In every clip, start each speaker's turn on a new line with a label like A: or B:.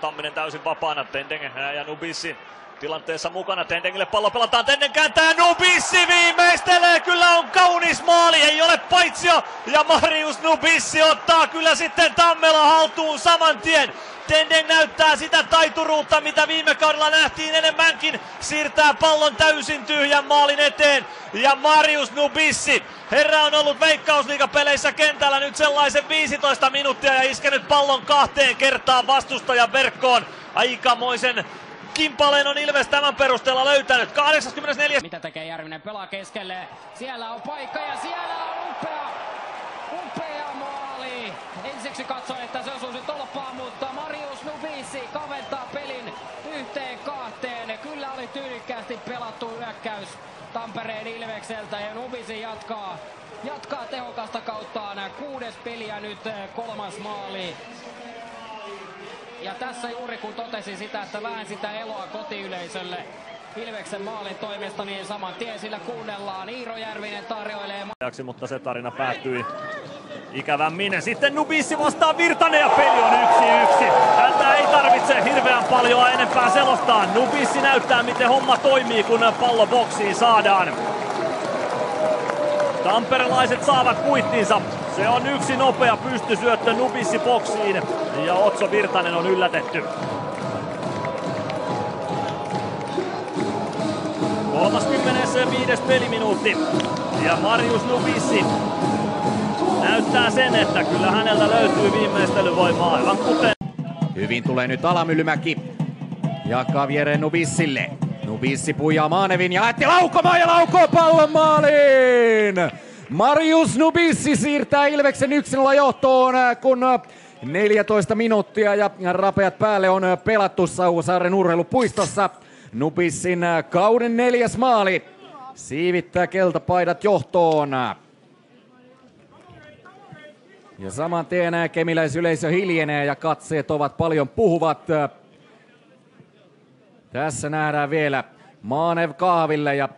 A: Tamminen täysin vapaana, Tendeng ja Nubissi tilanteessa mukana. Tendengille pallo pelataan, Tendeng kääntää, Nubissi viimeistelee, kyllä on kaunis maali, ei ole paitsio ja Marius Nubissi ottaa kyllä sitten Tammela haltuun saman tien. Tendeng näyttää sitä taituruutta, mitä viime kaudella nähtiin enemmänkin, siirtää pallon täysin tyhjän maalin eteen ja Marius Nubissi. Herra on ollut Veikkausliigapeleissä kentällä nyt sellaisen 15 minuuttia ja iskenyt pallon 2 kertaan vastustajan verkkoon. Aikamoisen kimpaleen on Ilves tämän perusteella löytänyt. 84.
B: Mitä tekee Järvinen? Pelaa keskelle. Siellä on paikka ja siellä on upea maali. Ensiksi katsoin, että se osuisi tolppaan, mutta Marius Nubissi kaventaa pelin 1-2. Kyllä oli tyylikkäästi pelattu hyökkäys Tampereen Ilvekseltä ja Nubissi jatkaa tehokasta kauttaan. 6. peliä nyt 3. maali. Ja tässä juuri kun totesin sitä, että vähän sitä eloa kotiyleisölle Ilveksen maalin toimesta, niin saman tien sillä kuunnellaan. Iiro Järvinen tarjoilee.
A: Mutta se tarina päättyi ikävämmin. Sitten Nubissi vastaa Virtanen ja peli on 1-1. Häntä ei tarvitse hirveän paljon enempää selostaa. Nubissi näyttää miten homma toimii kun pallo boksiin saadaan. Tamperelaiset saavat kuittinsa. Se on yksi nopea pystysyöttö Nubissi boksiin ja Otso Virtanen on yllätetty. 35. peliminuutti ja Marius Nubissi näyttää sen, että kyllä häneltä löytyy viimeistelyvoimaa aivan kuten.
C: Hyvin tulee nyt Alamyllymäki. Jakaa viereen Nubissille. Nubissi puijaa Maanevin ja ätti laukomaan ja laukoo pallon maaliin! Marius Nubissi siirtää Ilveksen 1-0 johtoon, kun 14 minuuttia ja rapeat päälle on pelattu Sauvosaaren urheilupuistossa. Nubissin kauden 4. maali siivittää keltapaidat johtoon. Ja saman tien kemiläisyleisö hiljenee ja katseet ovat paljon puhuvat. Tässä nähdään vielä Maanev kahville ja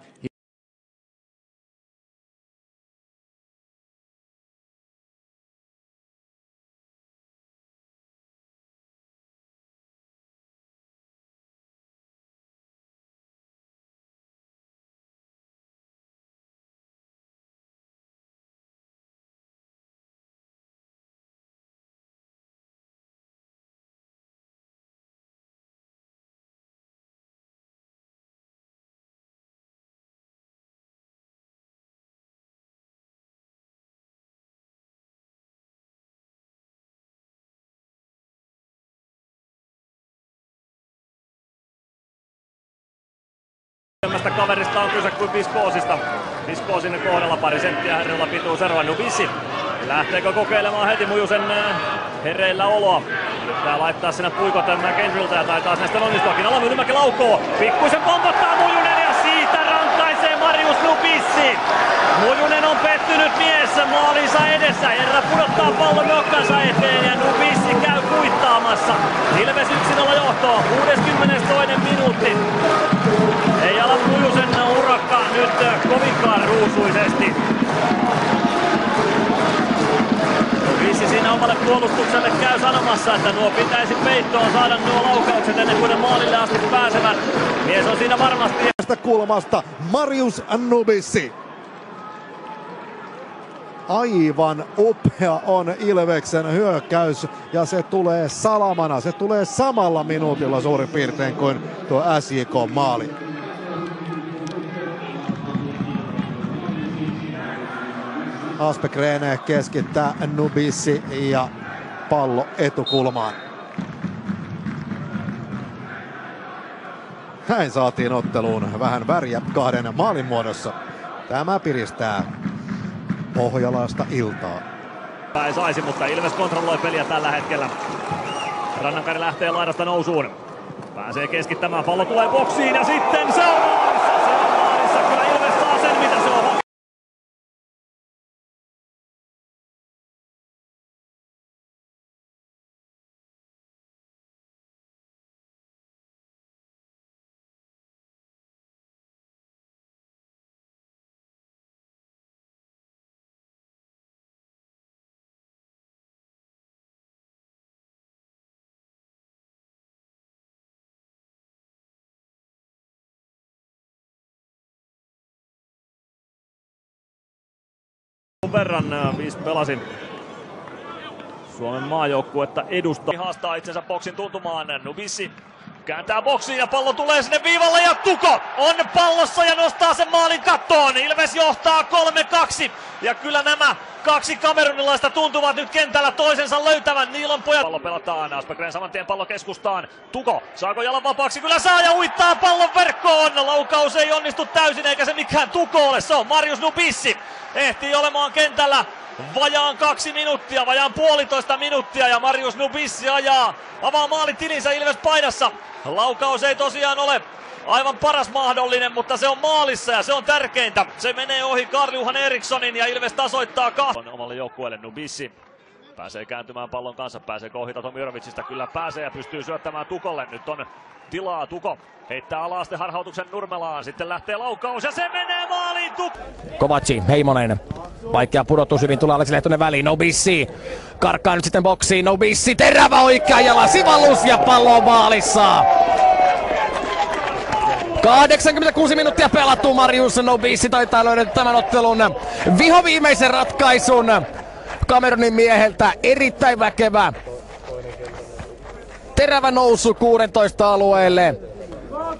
A: Kaverista on kyse kuin Viskoosista. Viskoosin kohdalla pari senttiä herralla pituuseroa. Nubissi lähteekö kokeilemaan heti Mujusen herreillä oloa. Yrittää laittaa sinne puikot McHenryltä ja taitaa näistä onnistuakin. Alamyllymäki laukoo. Pikkuisen pompottaa Mujunen ja siitä rankaisee Marius Nubissi. Mujunen on pettynyt mies maalinsa edessä. Herra pudottaa pallon nokkansa eteen ja Nubissi käy kuittaamassa. Ilves 1-0 johtoa. 62. minuutti. Ei ala Mujusen urakka nyt kovinkaan ruusuisesti. Nubissi siinä omalle puolustukselle käy sanomassa, että nuo pitäisi peittoon saada nuo laukaukset ennen kuin ne maalille asti pääsevät. Mies on siinä varmasti.
D: Tästä kulmasta Marius Nubissi. Aivan upea on Ilveksen hyökkäys ja se tulee salamana. Se tulee samalla minuutilla suurin piirtein kuin tuo SJK-maali. Aspegren keskittää Nubissi ja pallo etukulmaan. Näin saatiin otteluun vähän väriä 2 maalin muodossa. Tämä piristää pohjalaista iltaa.
A: Ei saisi, mutta Ilves kontrolloi peliä tällä hetkellä. Rannankari lähtee laidasta nousuun. Pääsee keskittämään, pallo tulee boksiin ja sitten se on maalissa. Kyllä Ilves saa sen mitä se on. Verran 5 pelasin Suomen maajoukkuetta edustaa. Haastaa itsensä boksin tuntumaan. Nubissi kääntää boksiin ja pallo tulee sinne viivalle ja Tuko on pallossa ja nostaa sen maalin kattoon. Ilves johtaa 3-2 ja kyllä nämä 2 kamerunilaista tuntuvat nyt kentällä toisensa löytävän. Niilon pojat. Pallo pelataan. Aspegren saman tien pallo keskustaan. Tuko saako jalan vapaaksi? Kyllä saa ja uittaa pallon verkkoon. Laukaus ei onnistu täysin eikä se mikään Tuko ole. Se on Marius Nubissi. Ehtii olemaan kentällä vajaan 2 minuuttia, vajaan 1,5 minuuttia ja Marius Nubissi avaa maalitilinsä Ilves paidassa. Laukaus ei tosiaan ole aivan paras mahdollinen, mutta se on maalissa ja se on tärkeintä. Se menee ohi Karl-Johan Erikssonin ja Ilves tasoittaa omalle joukkueelle. Nubissi pääsee kääntymään pallon kanssa, pääsee ohita Tomirovicista, kyllä pääsee ja pystyy syöttämään Tukolle. Nyt on tilaa, Tuko heittää ala-aste harhautuksen Nurmelaan, sitten lähtee laukaus ja se menee maaliin.
E: Kovaci, Heimonen, vaikea pudotus, hyvin tulee Aleksi Lehtonen väliin, Nubissi karkkaa nyt sitten boksiin, Nubissi, terävä oikea jalan sivallus ja pallo on maalissa. 86 minuuttia pelattu, Marius Nubissi taitaa löydä tämän ottelun vihoviimeisen ratkaisun Kamerunin mieheltä, erittäin väkevä terävä nousu 16 alueelle.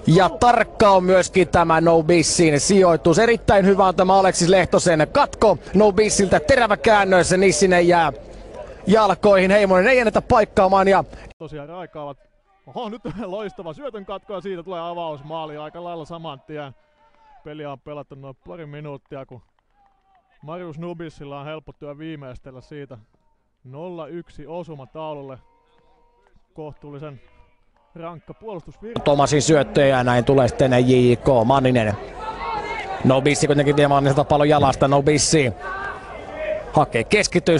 E: Ja tarkka on myöskin tämä Nubissin sijoitus. Erittäin hyvä on tämä Aleksis Lehtosen katko Nubissiltä. Terävä käännös, Nissinen jää jalkoihin. Heimonen ei ennätä paikkaamaan. Ja
F: tosiaan raikaavat. Oho, nyt loistava syötön katko ja siitä tulee avausmaali aika lailla saman tien. Peliä on pelattu noin pari minuuttia, kun Marius Nubissilla on helppo työ viimeistellä siitä 0-1 osuma taululle. Kohtuullisen rankka puolustusvirta.
E: Tomasin syöttöjä ja näin tulee sitten J.K. Manninen. Nubissi kuitenkin vie Manniselta pallon jalasta. Nubissi hakee keskittyy.